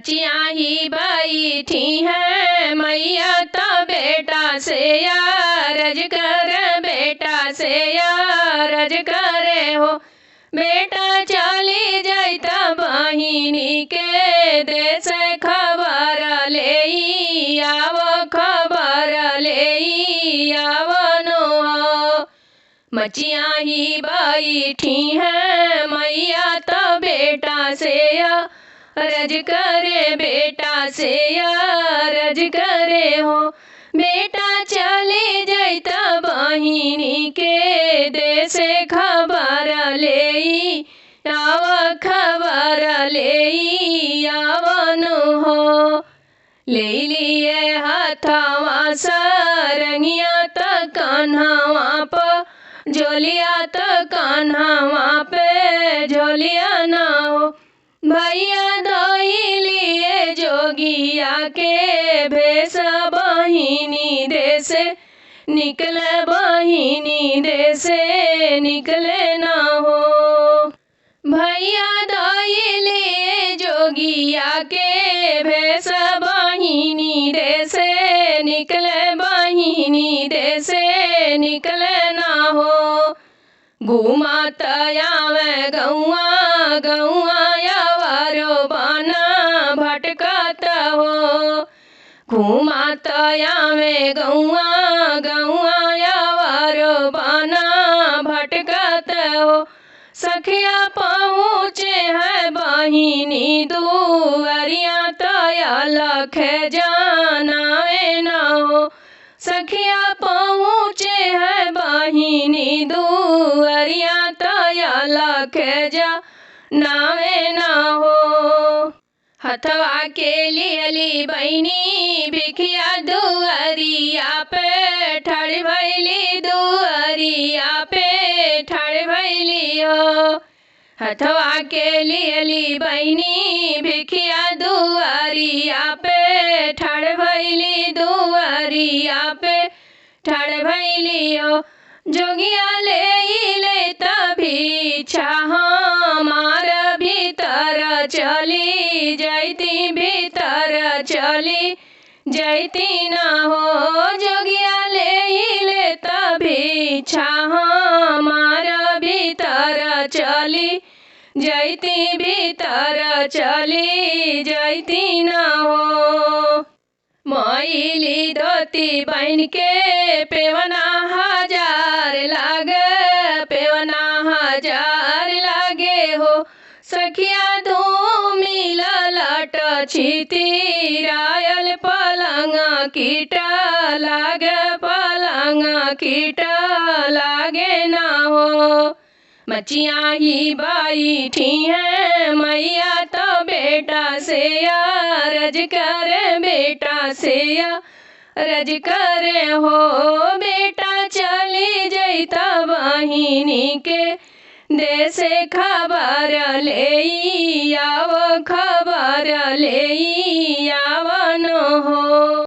चिया ही बैठी है मैया तो बेटा से यारज कर, बेटा से यारज करे हो। बेटा चली जाता बहिनी के देश, खबर ले आवो, खबर ले आवनो हो। मचिया ही बैठी है मैया तो बेटा से रज करे, बेटा से रज करे हो। बेटा चले जाता बहिनी के देश, खबर ले आव, खबर ले आवनु हो। ले लिए हाथवा सरंगिया त कान्हवा प झोलिया, त कान्हवा पे झोलिया न हो। भैया धोई लिए जोगिया के भेष, बहिनी देश निकले, बहिनी देश निकले न हो। भैया धोई लिए जोगिया के भेष, बहिनी देश निकले, बहिनी देश निकले न हो। घूमत आवे गौआ गौआ यावारो बाना भटकत हो। घूमत आवे गौआ गौआ यावारो बाना भटकत हो। सखिया पहुँचे है बहिनी दुआरिया, तया लख जानावे न हो। सखिया पहुँचे है बहिनी दुआरिया, तया लख जानावे न हो। हथवा के लियली बहिनी भिखिया दुआरिया पे ठाड़ भैली, दुआरिया पे ठाड़ भैली हो। हथवा के लियली बहिनी भिखिया दुआरिया पे ठाड़ भैली, दुआरिया पे ठाड़ भैली हो। जोगिया ले तभी हमार भीतर चली जैती, भीतर चली जैती न हो। जोगिया ले तभी हमार भीतर चली जैती, भीतर चली जैती न हो। मैली धोती बहन के पेवना हजार लागे, पेवना हजार लागे हो। सखिया धूमिल लट छिती रायल, पलंग कीटा लागे, पलंग कीटा लागे न हो। मचिया ही बैठी है मैया तो बेटा से रज करे, बेटा से रज करे हो। बेटा चली जाता बहिनी के देश, खबर ले आवो, खबर ले आवनो हो।